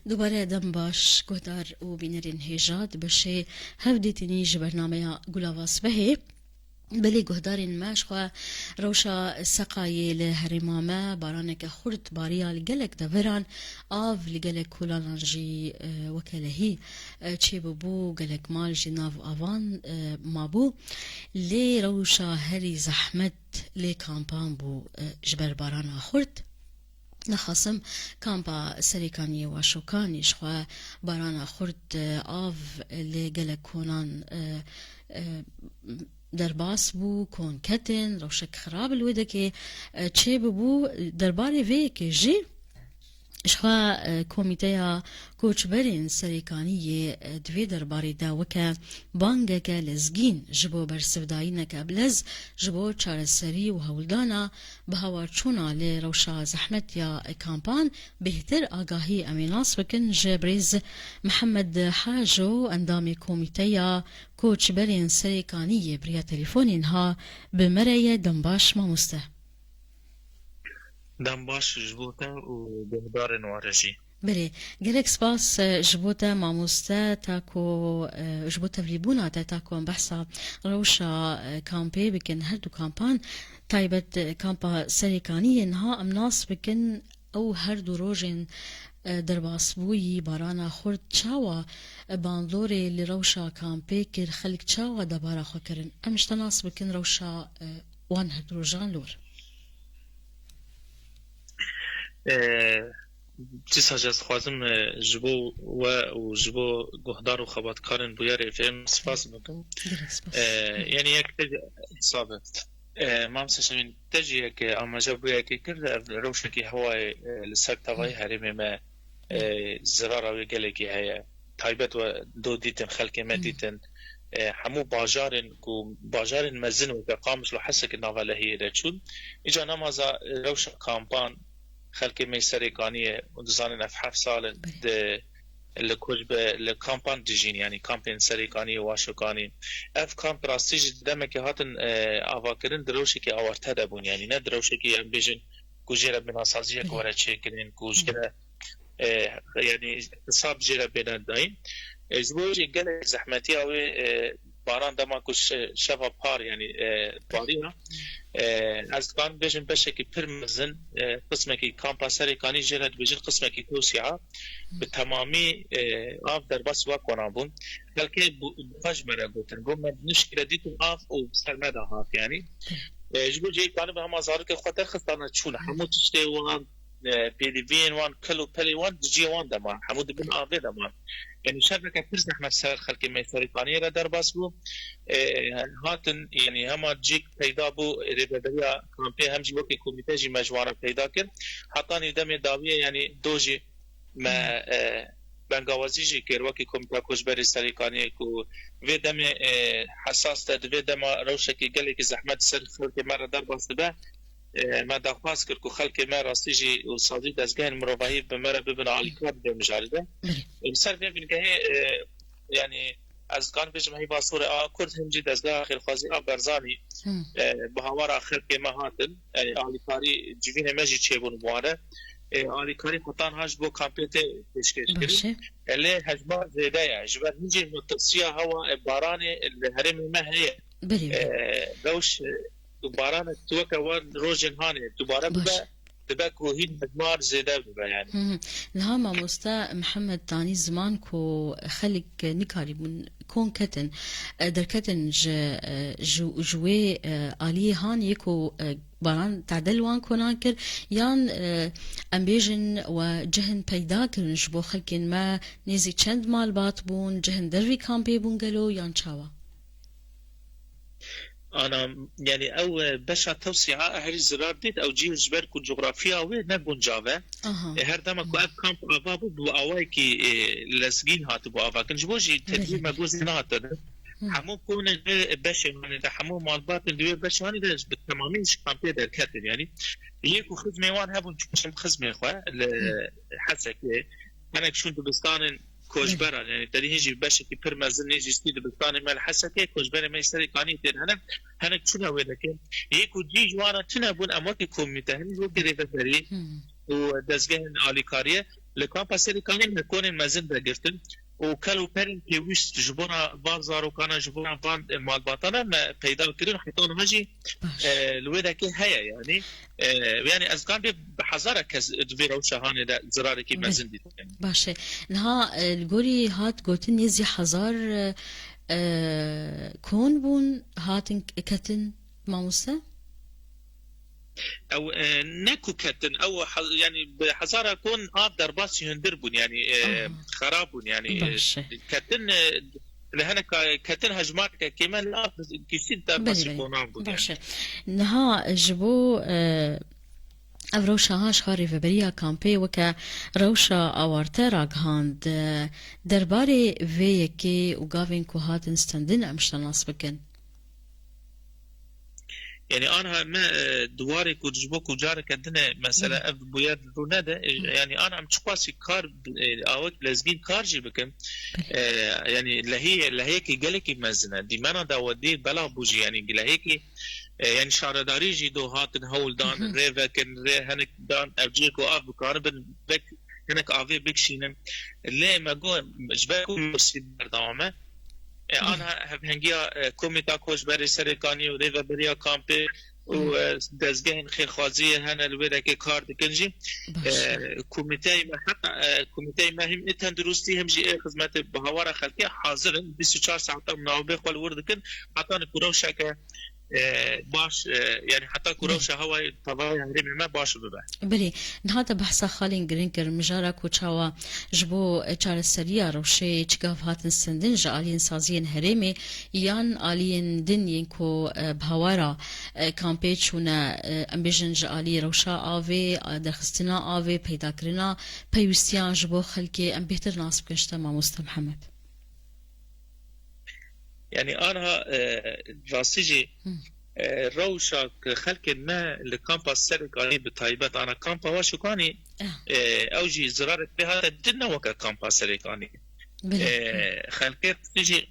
دوباره دم باش گهدار و بینرین هیجاد بشه هفدیتینی جبرنامه گلاواس بهی بلی گهدارین ماش خوا روشا سقایی لهرمامه بارانک خورد باریا لگلک دوران آف لگلک کولانجی وکلهی چی ببو گلک مال جناف آوان مابو لی روشا هری زحمت لی کامپان بو جبر باران خورد نخاسم کامپا سریکانی و شوکانی شخوا باران خورد آف لگلک کونان درباس بو کون کتن روشک خراب الوده که چه ببو درباره وی که جی اشخوا کمیته کوچبرین سریکانی دوی درباره دا وکا بانگه که لزگین جبو برسودایی نکه بلز جبو چارسری و هولدانا به هوارچونا لی روشا زحمت یا کامپان بهتر آگاهی امیناس بکن جبریز محمد حاجو اندام کمیته کوچبرین سریکانی بریا تلیفونین ها بمره دنباش ماموسته دنباش جبوتا و بهدار نوارجی بله گلک سپاس جبوتا ماموستا تاکو جبوتا فلیبونا تاکو بحثا روشا کامپی بکن هر دو کامپان تایبت کامپا سریکانی انها امناس بکن او هر دو روژن درباس بوی بارانا خورد چاوا باندوری لروشا کامپی کر خلق چاوا دبارا خو کرن امشتناس بکن روشا وان هر دو روژان لور تیسا جز خوازم جبو و جبو گهدار و خباتکارن بویر فهم سپاس بکن یعنی یک تجی صابه مامسا شمین تجی یک آماجا بویر که کرد روشکی هوای لسر تاوای هرمی ما زرارا و گلگی هیا تایبت و دو دیتن خلق ما دیتن همو باجارن مزن و قامش لو حسك النوالة هي رچون اجا نمازا روش کامپان خلق ميسريكانية ودزانين أف سال لكوجب لكامبان ديجين يعني كامبين سريكانية واشوكاني أف كامب راستيج دمك هاتن أفاكرين دروشكي أورتها دابون يعني ندروشكي بيجن كوجيرا بنا سازية كورا تشيكرين كوجيرا يعني صاب جيرا بنا داين زبوجي قال زحمتي أوي باران دما كوش شفا بار يعني بارينا از کان بیشتر بشه پرمزن قسمه کی کامپاسری کانی جرات بیشتر قسمه کی توسعه به تمامی آف در بس و کنابون بلکه باج مرا گفتن گم مشکل دیتون آف او سرمدا هات يعني جبو جي كانوا بهم زار که خاطر خستانه چون همو تشته وان پی دی وی وان کلو پلی وان جی وان دما همو دبن آف دما يعني شبكة فرز أحمد سر خلق ميسريكانية در بس بو هاتن يعني هما جيك پیدا بو ريبدريا كامبي هم جي وكي كوميتي جي مجوارا پیدا كر حتى ندم داوية يعني دوجي ما بنغاوازي جي كر وكي كوميتا كوجبري سريكانية كو في دم حساس تد في دم روشكي قالك زحمت سر خلق مرة در بس به ما دخواست کرد که خلق ما راستیجی و صادق دستگاه مروایی به مرا ببین عالی کار به مجارده مثال ببین که یعنی از کان پیش مهی باسور کرد هم جی دستگاه خیلی خازی برزانی به هوار آخر که ما هاتن یعنی عالی کاری جوین مجی چه بون بواره عالی کاری خطان هاش بو کامپیوتر پیشکش کرد الی حجم زیاده یا جبر نجی متصیا هوا باران الهرم ما هي دوش دوباره توکه وان روزن هانی دوباره دبا کوهین مجمار زیاده ببا يعني لها ما مستا محمد تاني زمان كو خلق نكاري بون كون كتن در كتن جوي آلي هان يكو باران تعدل وان كونان كر يان امبيجن وجهن پیدا کرن جبو خلقين ما نيزي چند مال بات بون جهن دروي كامبي بون گلو يان چاوا أنا يعني أو بشع توسعة هري زرار ديت أو جيل جبر كو جغرافيا أو نبون جافا هر دما كو أب كامب أبابو بو أواي كي لسجين هات بو أفا كنجبوجي تدريب مجوز نهات همو كون بشع يعني ده همو مالبات الدوية بشع يعني ده بالتمامين كامبي ده كاتب يعني يكو خدمة وان هبون شو خدمة إخوة حسك أنا كشون دبستان کوجبرا يعني تري هيجي باش كي برمزن يجي ستيد بستان مال حسكه کوجبرا ما يسري قاني تن هنا شنو ولا كان يكو جي جوانا تنبون اماكن كوميته هني هو كده فري ودزگاه عالی کاریه لکامپا سریکانی مکونین مزن دا گرتن و کلو پرین پیوست جبونا وان زاروکانا جبونا وان مالباتانا ما پیدا کرن حیطان هجی لویده که هیا يعني أزقان بحزارة كز دفيرو شهانة دا زرارة كي مزن دي باشه نها الجوري هات قوتن يزي حزار كون بون هاتن كتن ماوسة أو نكو كتن أو يعني بحزارة كون درباس يهندربون يعني خرابون يعني كتن لهنا كتن هجمات كمان لا كيسين درباس يكونون باشه نها جبو او روشا هاش خاري فبريا كامبي وكا روشا اوارتا راقهاند درباري في يكي وقافين كوهات نستندن امشتناس بكن يعني انا ما دواري كوجبو كوجار كدنا مثلا اف بوياد رونادا يعني انا عم تشقاسي كار اوك لازمين كارجي بكم يعني لهيك قالك مزنه دي ما دا ودي بلا بوجي يعني لهيك يعني شارداري جي دو هاتن هول دان ريفا كن ري هنك دان افجيكو اف بكاربن بك هنك افي بكشينم اللي ما جو جباكو يسيد بردامه انا هنگیا کومیتا کوش بری سرکانی و ریو بریا کامپی و دزگهن خیرخوازی هن الویده که کار دکنجی کومیتای ما حتی کومیتای ما هم تندرستی همجی خدمت بهوار خلقی حاضرن 24 ساعت مناوبه خال وردکن حتی نکروشا که باش يعني حتى كروشا هواي طبعا هرمي ما باش ببا بلي نهاتا بحثا خالين جرينكر مجارا كوچاوا جبو چار سريا روشي چگاف هاتن سندن جالين سازين هرمي يان آلين دن ينكو بهوارا كامبي چونا امبيجن جالي روشا آوي درخستنا آوي پیدا کرنا پیوستيان جبو خلقي ام بهتر ناس بكنشتا ما محمد يعني أنا راستيجي روشا خلق ما لكامبا سرقاني بتايبات أنا كامبا واشوكاني أوجي زرارة بها دنا وكا كامبا سرقاني خلقت تيجي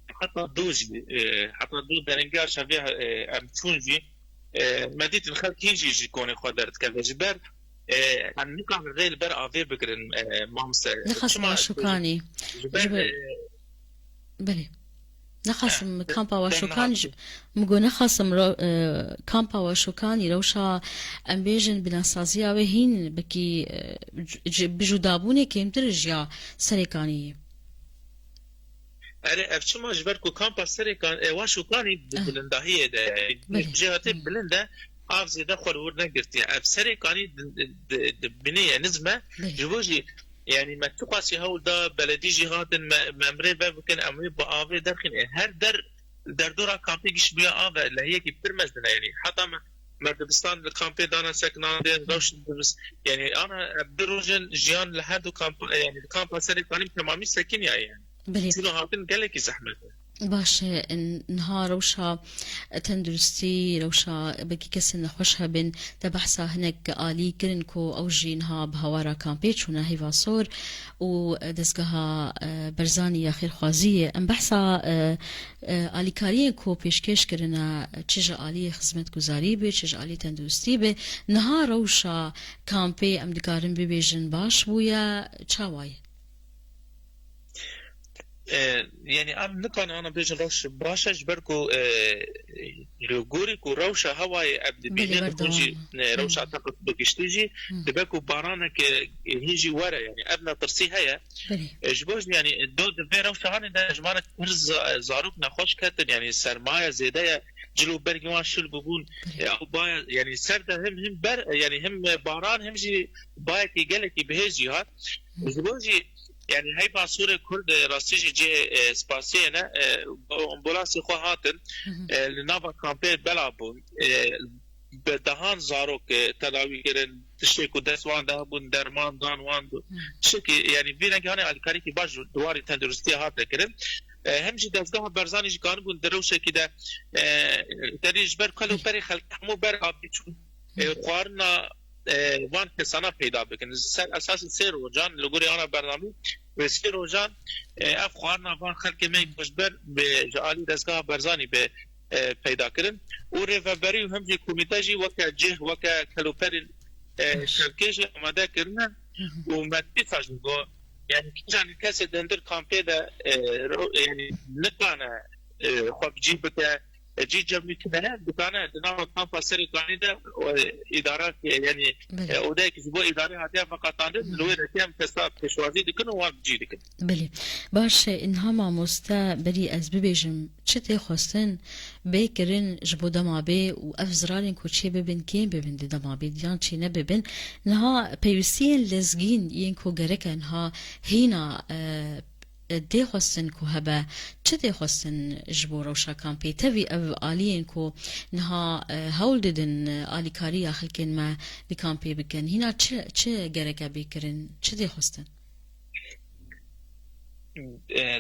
حتى دوجي حتى دو درنجار شافيها أمتونجي مديت الخلق يجي كوني خدرت كذا جبر عن نقع غير بر أفي بكرن مامسة نخص واشوكاني بلي نخصم كامبا وشوكان مگو نخصم كامبا وشوكان روشا امبيجن بناسازيا وهين بكي بجودابوني كيمتر جيا سريكاني اره افشما جبركو كامبا سريكان وشوكاني بلندهيه ده جهته بلنده افزي ده خور نگرتي اف سريكاني بنيه نزمه جوجي يعني ما تقاسي هول دا بلدي جهات ممري بكن امري باوي دخن هر در دورا كامبي گش بيا اوا اللي هي كي برمزنا يعني حتى مردبستان الكامبي دانا سكنان دين روش يعني انا بدروجن جيان لهدو كامب يعني الكامب سري كاني تمامي سكن يعني شنو هاتن قالك زحمه باش نهار روشا تندرستي روشا بكي كسن خوشها بين تبحثا هناك آلي كرنكو أوجي نها بهوارا كامبيتش ونا هيفا صور ودزقها برزاني يا خير خوازية ام بحثا آلي كاريه كو بيشكش كرنا تشجع آلي خزمت گزاري بي تشجع آلي تندرستي بي نها روشا كامبي ام دكارن ببيجن باش بويا چاواي يعني أنا بيجن روش باشا جبركو لغوري كو روشا هواي أبدي بيجن كونجي روشا أعتقد بكشتيجي دبكو بارانا هيجي ورا يعني أبنا ترسي هيا جبوج يعني دو دفي روشا هاني دا جمانا كرز زاروك نخوش كاتن يعني سرماية زيدايا جلو برقوان شل ببون أو بايا يعني سرده هم بر يعني هم باران هم جي بايا كي قلقي بهيجي هات جبوجي يعني هاي باسورة كرد راستيجي جي سباسينا امبولانسي خو هاتن لنافا كامبي بلابون بدهان زاروك تداوي كرن تشيكو دسوان دهبون درمان دان وان شكي يعني فينا كهاني على كاريكي باش دواري تندرستي هاتن كرن همجي دزگاه برزاني جي كانو بون دروشة كده تريج بر كلو بري خلق همو بر آبي چون خوارنا وان حسانا پیدا بکن سر اساس سه روزان لگوری آن برنامه و سه روزان اف خوارنا وان خلق می مجبر به جعالی دستگاه برزانی به پیدا کردن و ریفبری هم جی کمیته جی وکا جه وکا کلوپر شرکش آماده کردن ومادي تاجنگو يعني كان كاس دندر كامبي ده يعني نقانا خب جيبك جي جمعي كده بتاعنا دنا كامبا سري قاني ده إدارات يعني وده كسبوا إدارة هاتيا فقط عندنا لو إذا كان كسب كشوازي دكنا واب جي دكنا بله باش إنها مع مستا بري از ببيجم چته خواستن بكرن جبو دمابي وأفزرالين كوتشي ببن كين ببن دي دمابي ديان چي نببن نها بيوسين لزگين ينكو غريكا نها هنا دي خواستن كو هبا چه دي خواستن جبو روشا كامبي تبي او آليين كو نها هول ددن آلي كاريا خلقين ما دي كامبي بكن هنا چه غريكا بكرن چه دي خواستن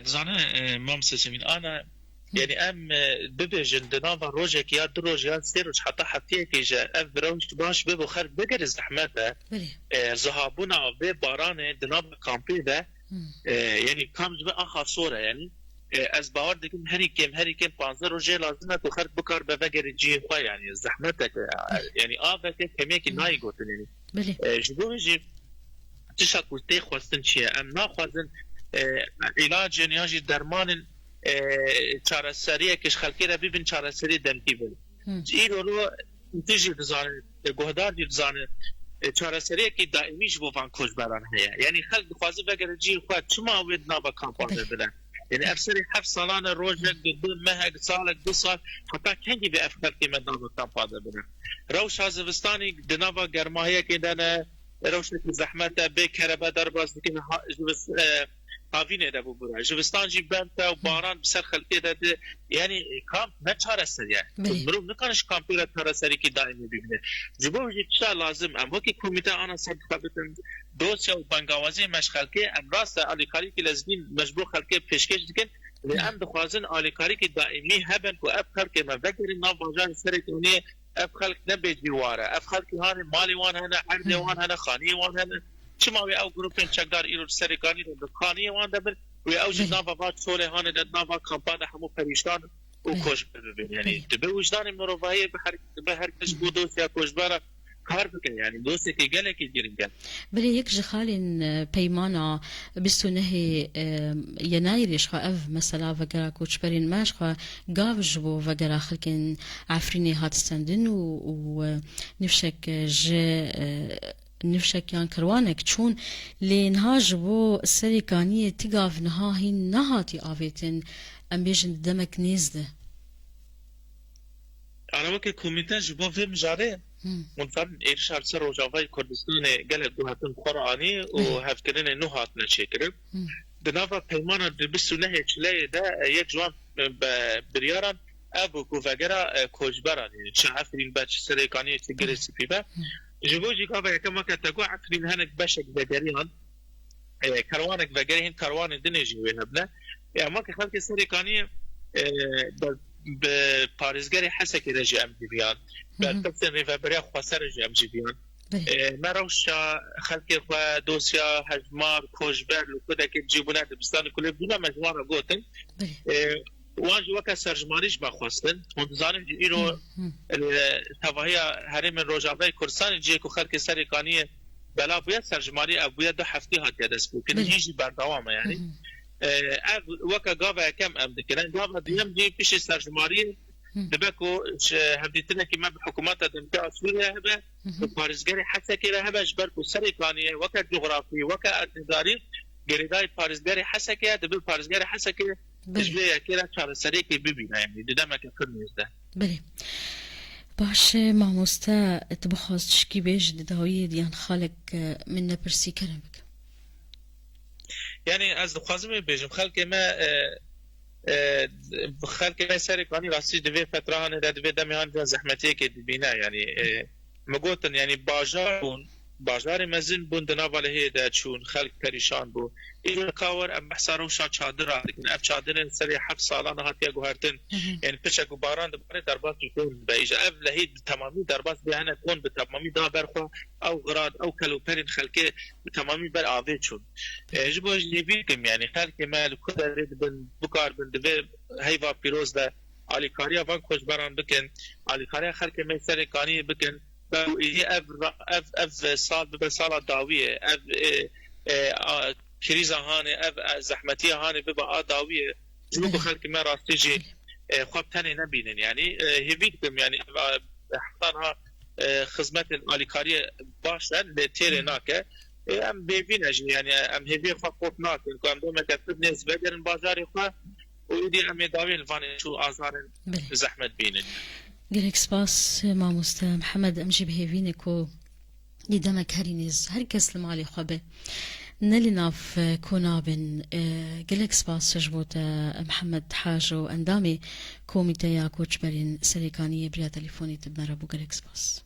دزانه مام سسمين أنا يعني أم ببجن دنافا روجك يا دروج يا سيروج حتى كيجا أف بروش باش ببو خرج بقر زحمته زهابونا ببارانه دنافا كامبي ده يعني كامج بقى آخر صورة يعني از باور دكم هري كم بانزر روجي لازمه تو خرج بكار بفقر جي خوا يعني زحمتك يعني آفك كميك ناي قوتن يعني جبو جي تشاك وستي خواستن شيء أم ناخوازن علاج نیازی درمان چارەسەریە کش خەڵکی را ببین چارەسەری دەمکی بن ایرو تیجی دزانه گهدار دزانه چارەسەریەکی دائمیش بۆ وان کوژبەران هەیە یعنی خەڵک دخوازی بەگەرە جیر خوا چما وێت نابە کامپانە بدەن يعني أفسري حف صلانة روجك قدام مهج صالك 2 سال حتى كنجي بأفكار كيما نابا كامبانة بدأ روش هازفستاني دنابا قرماهية كدانا روشك زحمته بكربة درباز لكن هاوینه ده ببره جوستان جی بنتا و باران بسر خلقی ده یعنی کامپ نه چارەسەر يعني مرو نکانش کامپی را چارەسەری کی دائمی ببینه جبو چا لازم ام وکی کمیته آنا صد خبتن دوسیا و بنگاوازی مشخلقی ام راست آلیکاری کی لازمین مجبور خلقی پیشکش دکن لأن دخوازن آلیکاری کی دائمی هبن و اب خلقی مفکری ناف باجار سرکونی اب خلق نبی جواره اب خلقی هانی مالی وان هنه عرضی وان هنه خانی وان هنه چما وی او گروپن چقدر ایرو سرکانی ده خانی وان دبر وی او جنابا بات سوله هانه ده نابا کامپانه همو پریشان و کوش ببین یعنی به وجدان مروایی به هر کس بودوس یا کوشبارا کار بکن یعنی دوستی که گله کی گیرنگن بله یک جخالین پیمانا 29 يناير خا اف مثلا وگرا کوچبرین ماش خا گاوج بو وگرا خلکن عفرینی هات استندن و نفشك نفشك يان كروانك چون لنهاج بو سريكانية تقاف نهاهي نهاتي آفيتن ام بيجن دمك نيزده أنا وكي كوميتا جبو في مجاري منفرد إرشار سر وجاوي كردستان قلت دوهاتن قرآني وهفكرين نهاتنا شكرا دنافا بيمانا دبسو نهي چلي دا يجوان برياران أبو كوفاقرا كوجبران شعافرين باش سريكانية تقري سفيبا جبوجي كابا كما كتاكو عفرين هنك باشك بقريان كروانك بقريهن كروان دنجي ويهبنا يا ما كخلق سريكانية بباريزگري حسكي رجي ام جيبيان بالتبسن ريفابريا خواسر رجي ام جيبيان ما روشا خلقي خوا دوسيا هجمار كوجبر لكودا كي جيبونا دبستان كله بدون مجموعة قوتن واجي وكا سرجمانيش بخواستن منتظرين إيرو التواهية هرم الرجاوي كرسان جيكو خلق سريكانية بلا بويا سرجماني أبويا دو حفتي هات يدسبو كده يجي بردوامه يعني وكا قابا كم أم دكران قابا ديام جي بيش سرجماني دبكو هبديتنا كما بحكومات دمتاع سوريا هبا بارزقاري حتى كده هبا جبركو سريكانية وكا جغرافي وكا اتداري قريداي بارزقاري حسكي دبل بارزقاري حسكي بجبه كده چارەسەرێکی ببینه يعني ددمك فرميز ده بله باش ماموستا تبخواست شكي بيش دداوية ديان خالق من نبرسي كلامك يعني از دخوازم بيجم خلق ما سريكاني راسي دوی فتره هانه دوی دمي هانه زحمتي که دبینه يعني مگوتن يعني باجار مزن بون دناوا له ده چون خلق پریشان بو این کاور ام بحثارو شا چادر لكن اف چادر سری 7 سالانه هاتیا گوهرتن يعني پچک باران دبره درباس يكون بايجا اف لهيد تمامي درباس بهنا تكون بتمامي دا برخوا او غراد او كلوبرين خلقه بتمامي بر اوي چون جبو جيبيكم يعني خلق مال كدر بن بكار بن دبي هيوا بيروز ده علي كاريا وان خوش بران بكن علي كاريا خلق ما سري كاني بكن هي اف صار بسالة داوية اف كريزة هاني اف زحمتية هاني ببقى داوية جنوب خلق ما راح تجي خواب تاني نبينن يعني هي فيكتم يعني حضرها خدمات الاليكاريه باشا لتيري ناكه ام بيفينج يعني ام هيفي خواب ناك ام دوما كتب نسبه در بازار خو ودي ام داوي الفاني شو ازار زحمت بينن گلک سپاس ماموستا محمد امجی بهیوینکو يدمك هرينيز هركس المالي خوبه نلي ناف كونابن قلك سباس جبوت محمد حاجو اندامي كوميتيا كوتش برين سريكانية بريا تليفوني تبنربو قلك سباس